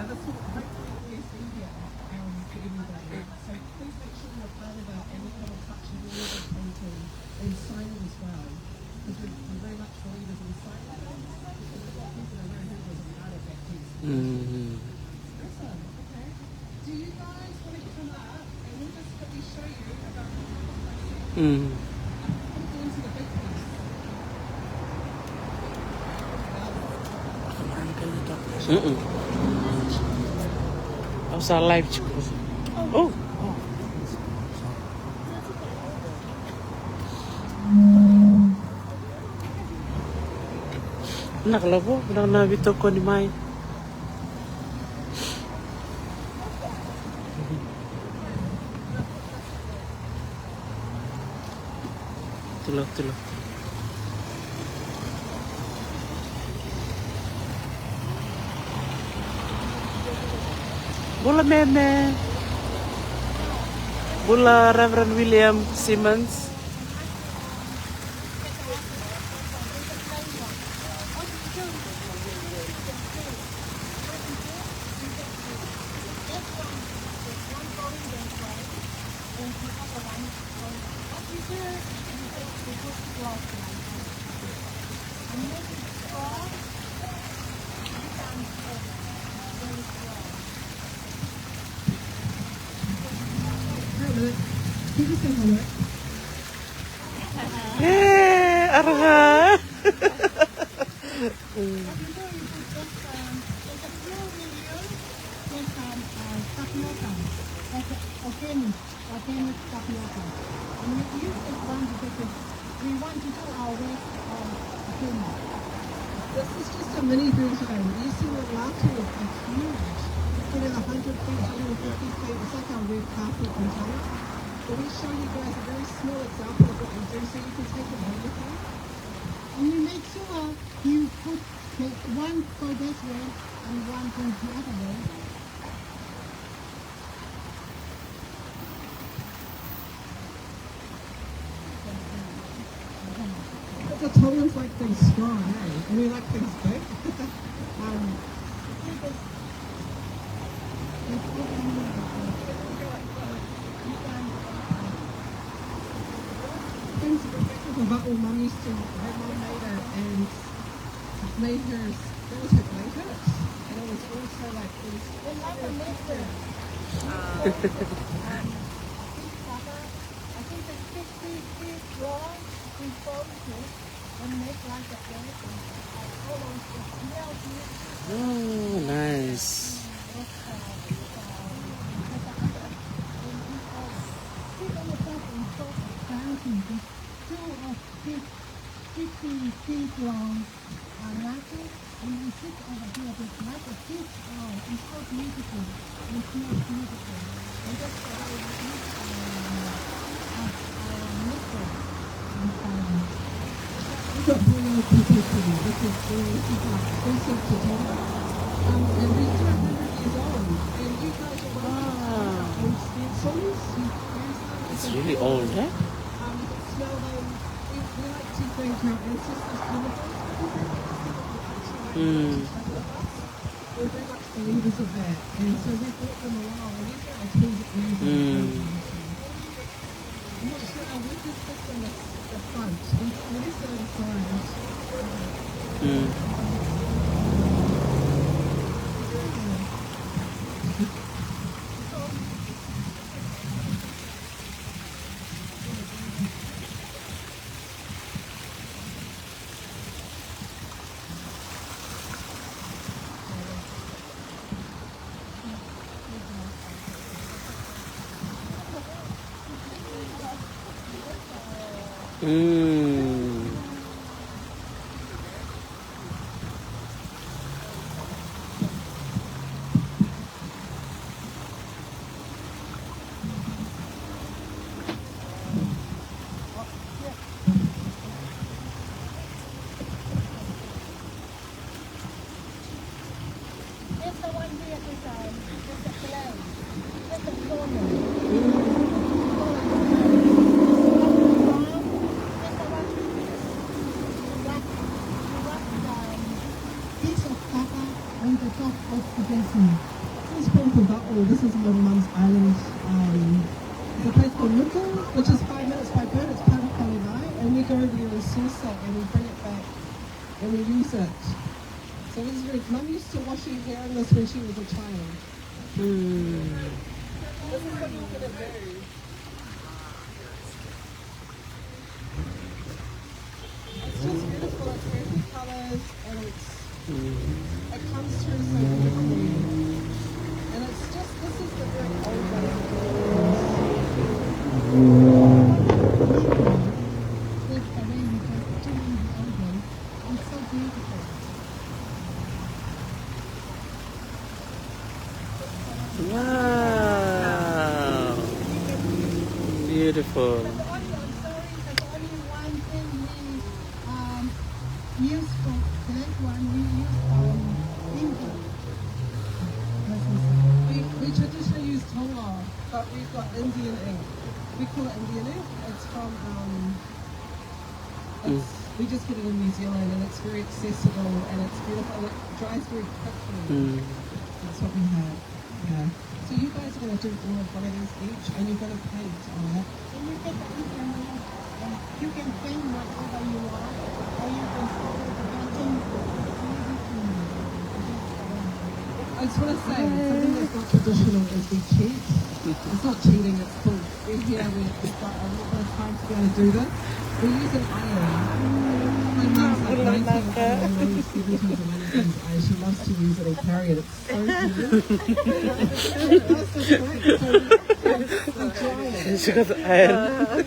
that's what hopefully is easier for everybody. So please make sure you're part of that and look at a touch of all of the painting and signing as well. Because we're very much believers in signing things. Because we've got people around who was a part of that piece. Awesome. Okay. Do you guys want to come up and we'll just quickly show you about the process? We'll go into the big piece. Ako sa live ko. Oh. Nakalabo, nabito ko ni Mai. Tulog. Bula Meme. Bula Reverend William Simmons. Hey, Aroha. Organic tapioca. And we use this one because we want to do our work organic. This is just a mini version. You see what Ngatu is huge. Put in 100 feet, 150 feet. It's like our red carpet in Tonga. But we show you guys a very small example of what we do so you can take it home with you. And we make sure you put one go this way and one go the other way. The Tongans like things strong, eh? And we like things big. Things about all mum used to, her mum made it and made hers, that was her blanket. And it was also like these. It's like a mixture. I think it's 50 feet long in focus and make like a blanket. Oh, nice. Feet long Ngatu, and we sit over here with like a fish oil. It's so beautiful. It smells beautiful. And that's why we use liquor inside. We've got Burrows completely. This is Burrows. He's like also to Tapa. And these are 100 years old. And you guys are welcome old stencils. It's really old, eh? You can smell them. We like to thank our ancestors for the We're very much believers of that. And so we brought them along. And these are our tools that we use. I'm not sure how we just put them at the front. It is on the side. Piece of Tapa on the top What's the best one? This is from Burrows. This is my mum's island. It's a place called Nuku, which is 5 minutes by boat. It's part of Kalawai, and we go over there and source it, and we bring it back, and we use it. So this is very. Mum used to wash her hair in this when she was a child. This is what you're gonna do. It's just beautiful. It's very colours, and it comes through so beautifully. And it's just, this is the very old way of doing With the way we just doing the old way. It's so beautiful. Wow. Beautiful. I'm sorry, there's only one thing we use for that one. We use India. We traditionally use Tonga, but we've got Indian ink. We call it Indian ink. It's from, we just get it in New Zealand, and it's very accessible, and it's beautiful, and it dries very quickly. That's what we have. Yeah. So you guys are going to do one of these each, and you're going to paint on it. When you take the Indian ink, you can paint whatever you want, or you can start with the painting. I just want to say, something that's not traditional is we cheat. It's not cheating, it's cool. We're here, we've got a little bit of time to be able to do this. We use an iron. My mum's like 90 and my mum's 70s and 90s iron. She loves to use it or carry it. It's so cool. That's just great. So we dry it. She got the iron.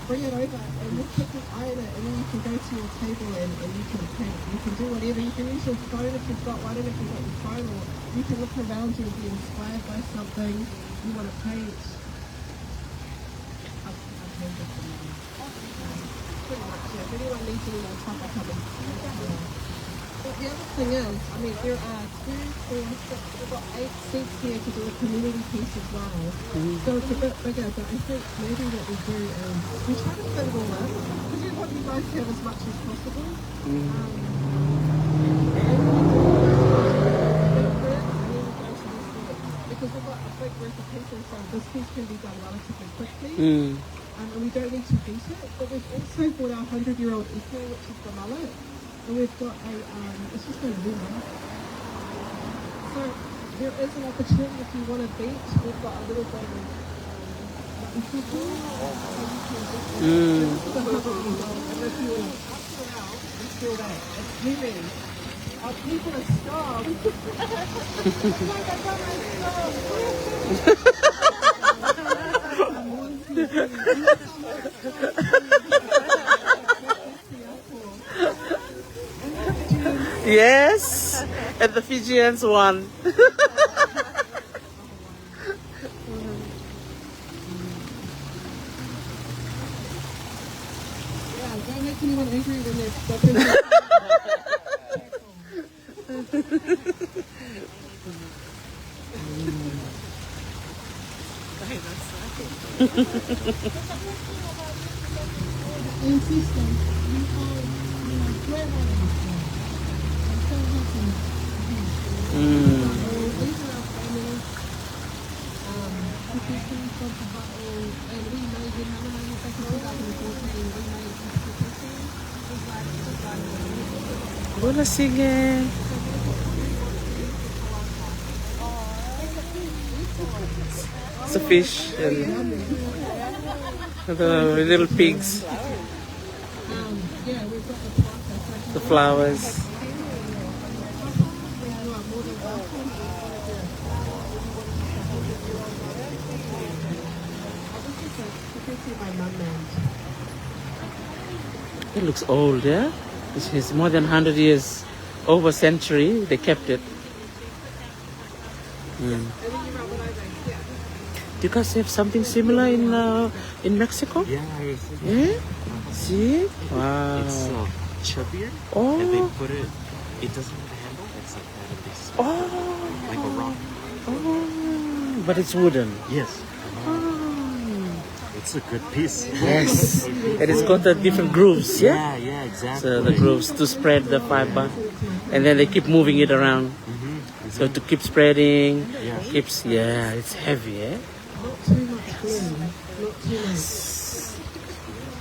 Bring it over and just quickly iron it, and then you can go to your table and you can paint. You can do whatever. You can use your phone if you've got one, and if you've got your phone, or you can look around you and be inspired by something you want to paint. I've painted for now. Pretty much, yeah. If anyone needs any more Tapa, come and But the other thing is, I mean, there are 2, 4, 6, we've got 8 seats here to do a community piece as well. So it's a bit bigger, but I think maybe what we do is we try to fit it all in, because we want you guys to have as much as possible. Because we've got a big group of people, so this piece can be done relatively quickly. And we don't need to beat it, but we've also bought our 100-year-old equal, which is the Malo. And we've got a, it's just a ruler. So there is an opportunity if you want to beat, we've got a little bit of equal tool. This is a rubber equal. And if you up and around, you feel that. It's heavy. Our people are starved. It's like I got my Yes, and the Fijians won. Yeah, don't make anyone angry when they're stuck Insistent, we all, great ones. I'm so happy. These are our family. Petitions from Mahalo, and we made it. How many back in 2014? We made this petition. Wanna sing it? It's a fish and the little pigs, Yeah, we've got the process. the flowers. It looks old, yeah? It's more than 100 years, over a century, they kept it. Do you guys have something similar in Mexico? Yeah, I was thinking. Yeah? See? Wow. It's chubbier, Oh. and they put it. It doesn't have a handle. It's like that, and they spin it like a rock. Oh, but it's wooden. Yes. Oh. It's a good piece. Yes. And it's got the different grooves, yeah? Yeah, exactly. So the grooves to spread the fiber. And then they keep moving it around. So to keep spreading, keeps, it's heavy, eh? Not too much glue. Not too much.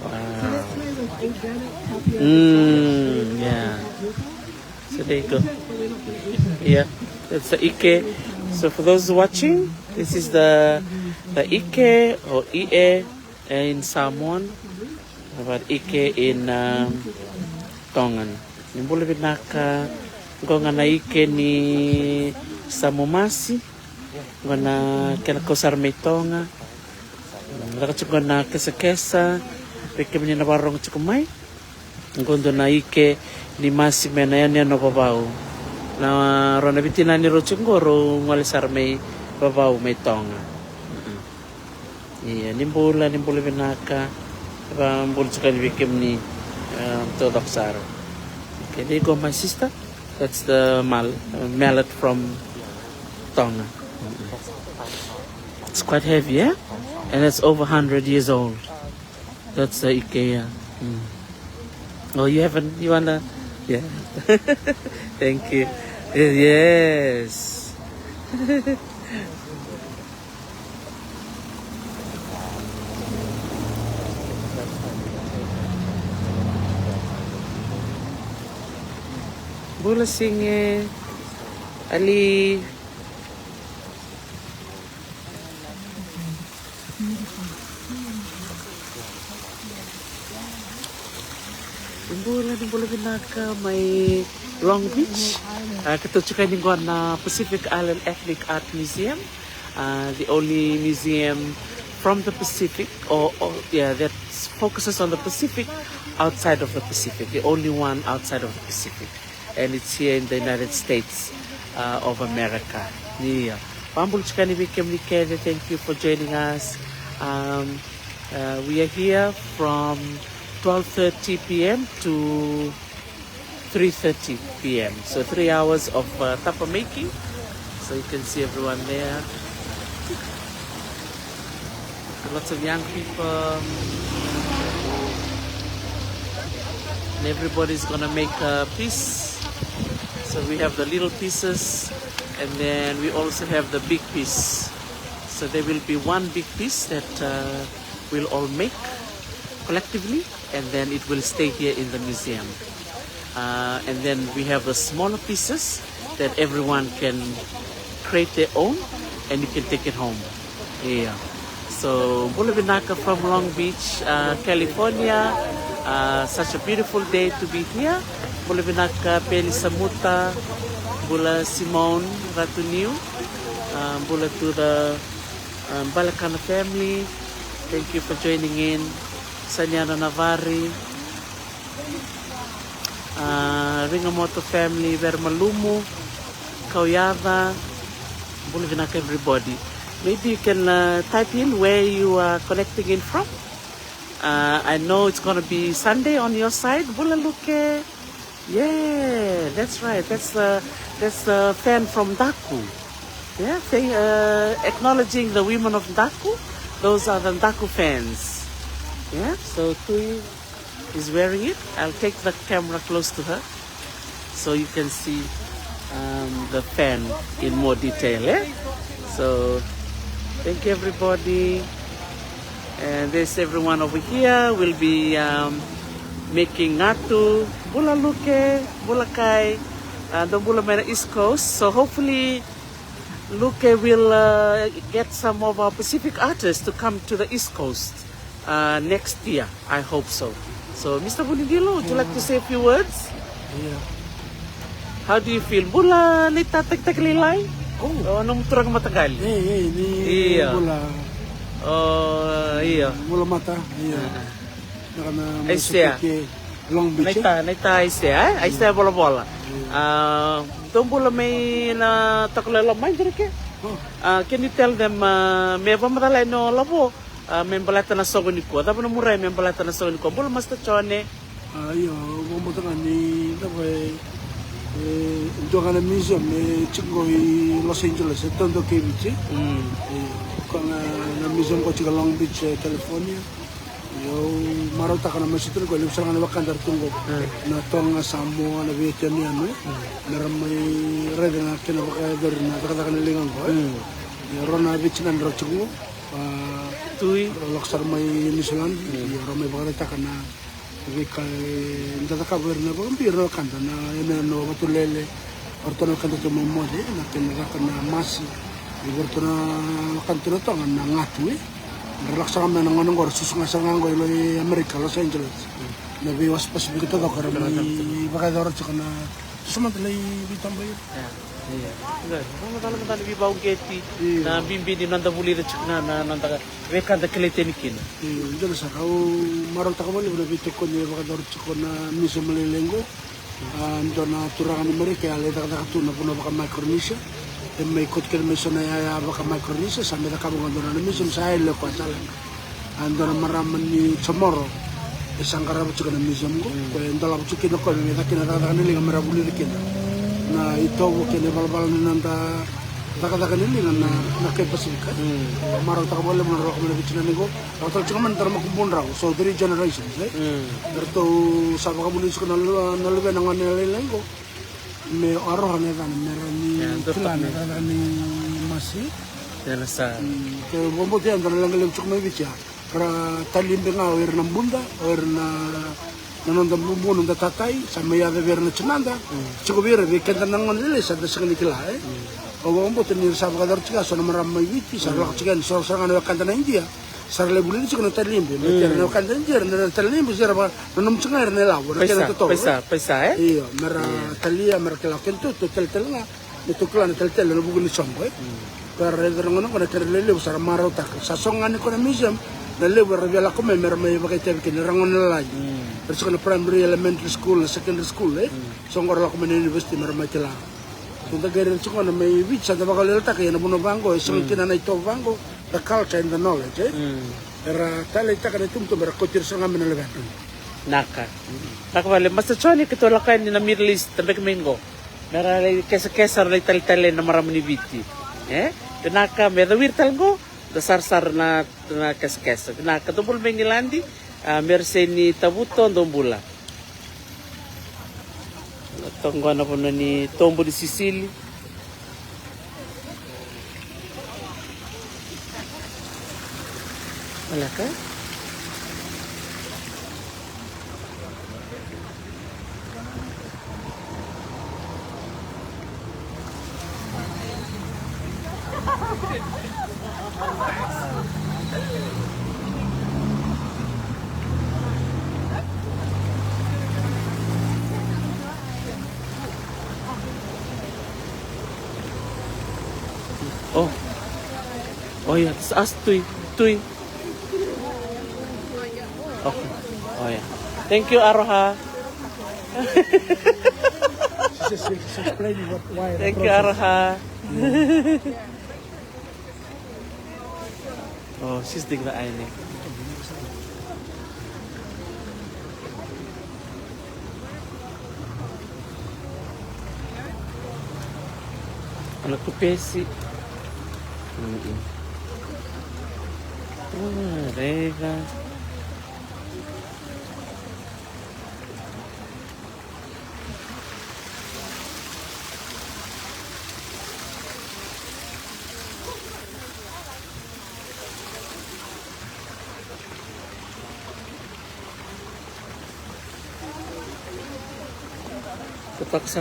Wow. And it's made of organic tapioca. Yeah. So there you go. But we're not going to eat it. Yeah, that's the ike. So for those watching, this is the ike or ie in Samoan, about ike in Tongan. Ni boleh binaka ngonga na ike ni Samomasi, ngona kena kosar me Tonga. Laka chuko na kesa peke meni na barong chuko mai. Ngondo na ike ni masi mena yan no babau. Na rona bitina ni rochungoro ngale sarmei babau may Tonga. Iya, nimbula binaka ba mbul chuka ni bikim ni todoksaro. Okay, there you go, my sister. That's the mallet from Tonga. It's quite heavy, yeah? And it's over 100 years old. That's the IKEA. Oh, you wanna? Yeah. Thank you. Yes. Bula singe Ali. Bula binaka may Long Beach. Katuchukan yung na Pacific Island Ethnic Art Museum. The only museum from the Pacific, that focuses on the Pacific outside of the Pacific. The only one outside of the Pacific. And it's here in the United States of America. Yeah. Thank you for joining us. We are here from 12:30 p.m. to 3:30 p.m. So 3 hours of tapa making. So you can see everyone there. Lots of young people. And everybody's gonna make a piece. So we have the little pieces, and then we also have the big piece. So there will be one big piece that we'll all make collectively, and then it will stay here in the museum. And then we have the smaller pieces that everyone can create their own, and you can take it home. Yeah. So Bula Binaka from Long Beach, California. Such a beautiful day to be here. Bula Binaka Peli Samuta, Bula Simone Ratuniu, Bula to the Balakana family. Thank you for joining in. Sanyana Navari, Ringamoto family, Vermalumu, Kauyava, Bula Binaka everybody. Maybe you can type in where you are connecting in from. I know it's going to be Sunday on your side. Bulaluke. Yeah, that's right. That's the fan from Daku. Yeah, acknowledging the women of Daku. Those are the Daku fans. Yeah, so Tui is wearing it. I'll take the camera close to her so you can see the fan in more detail. Eh? So thank you, everybody. And there's everyone over here. Will be making ngatu, bulaluke, bulakai, the Bulamena East Coast. So hopefully Luke will get some of our Pacific artists to come to the East Coast next year. I hope so. So Mr. Bunigilo, would you like to say a few words? Yeah. How do you feel? Bula lita tagtaglilay? Oh. Anong turang matagal? Ni Iya. bola. Oh, iya. Bola mata. Iya. Nakana Aisea. Long Beach. Naita Aisea, Aisea bola-bola. Don't bola may na taklalomay dire ke? Can you tell them may pamatala no labo? May balata na sogo ni ko. Tapos muray may balata na sogo ni ko. Bola mas tachone. Iyo, bumoto ka ni tapos Tongan Museum, Chico Los Angeles, Tondo Beach. Kung museum ko chiga Long Beach, California. Yo marota kana masitro ko lim sarang wakan dar tunggo na Tonga Samoa na Vietnam ano meron may red na kina baka der na kata kana lingang ko yo rona beach nan ro chungo Tui. loksar may New Zealand yo ro may baka kana vika ndata ka ber na baka piro kanta na ina no batulele ortono kanta to momode na kina kana masi ortono kanta to na ngatu relax kami ng anong oras susungasan nga ko ilo Amerika, Los Angeles. Nabi was Pacific ito daw karami baka daw tsaka na sumantalay bitang bayo. Good. Matalo bibaw geti na bimbi di nanda buli na nanda weka da kiletenikin. Dito sa kao marang takabali na bito ko niya baka daw tsaka na miso malilengo. Ando na turangan ni Amerika ale da katuna puno baka Micronesia. May ikot ka naman sa nayaya baka Micronesia, sa mga kabungan doon na namin, sa Heilala ko asalan. Ando na maraman ni Chamorro, isang karabot siya ka na museum ko. Kaya ando lang siya kinakol, may kinatatakan nila nga marabuli rin kita. Na ito, kinibalbal na nanda, takatakan nila na nakipasika. Maraw takabala mo na rin ako manabit na ko. Ako talaga siya man, tara makumbunra ko. So, 3 generations, Pero sabi ka muna siya nalugan ng nilalain ko. May Aroha na yan, meron ni Kila na yan ni Masi. Yan sa... Kaya bumbuti yan, dala lang galing may bitya. Para talimbe nga, oir ng bunda, oir na nanonda bumbuno da tatay, sa mayada ver na tsunanda. Tsiko vera, vikenda nang nila, sa dasa ni Kila, O bumbuti ni sabi ka dar tsika, so na maramay biti, sa lak tsika, so sa nga nakanta na India. Sa lebuli tsiko na talimbe, may tira na nakanta na India, na talimbe, sira ba, nanong tsika na lawa, Paisa, Iyo, mera talia, mera kelakin tu tel nga. Ito kala na tel na bugun ni Sombo, Pero ito nga na kerelele sa maraw tak. Sa songan ko na museum, na lewa revela ko may bagay tayo kinarangon na lagi. Pero sa primary, elementary school, secondary school, So ngor la ko na university mera may kila. Kung tagarin ko na may witch sa bakal lelta kaya na buno bango, so kinanay to bango, the culture and the knowledge, Pero talay ta kana tumto mera ko tir sa ngamin na levan. Naka. Nakawali, basta choni kito lakay ni na Middle East, tabek mingo. Mera kesa rin tali-tali na marami ni biti. Naka, mera wirtal go, dasar-sar na kesa. Naka, tumbul mengilandi, merse ni tabuto, dombula. Tonggo na po na ni Tombo di Sicily. Wala ka? Oh yeah, it's us Tui. Okay. Oh yeah. Thank you, Aroha. She's explaining why. Thank you, Aroha. Oh, she's digging the eye. Ano to pesi? Rega. Terpaksa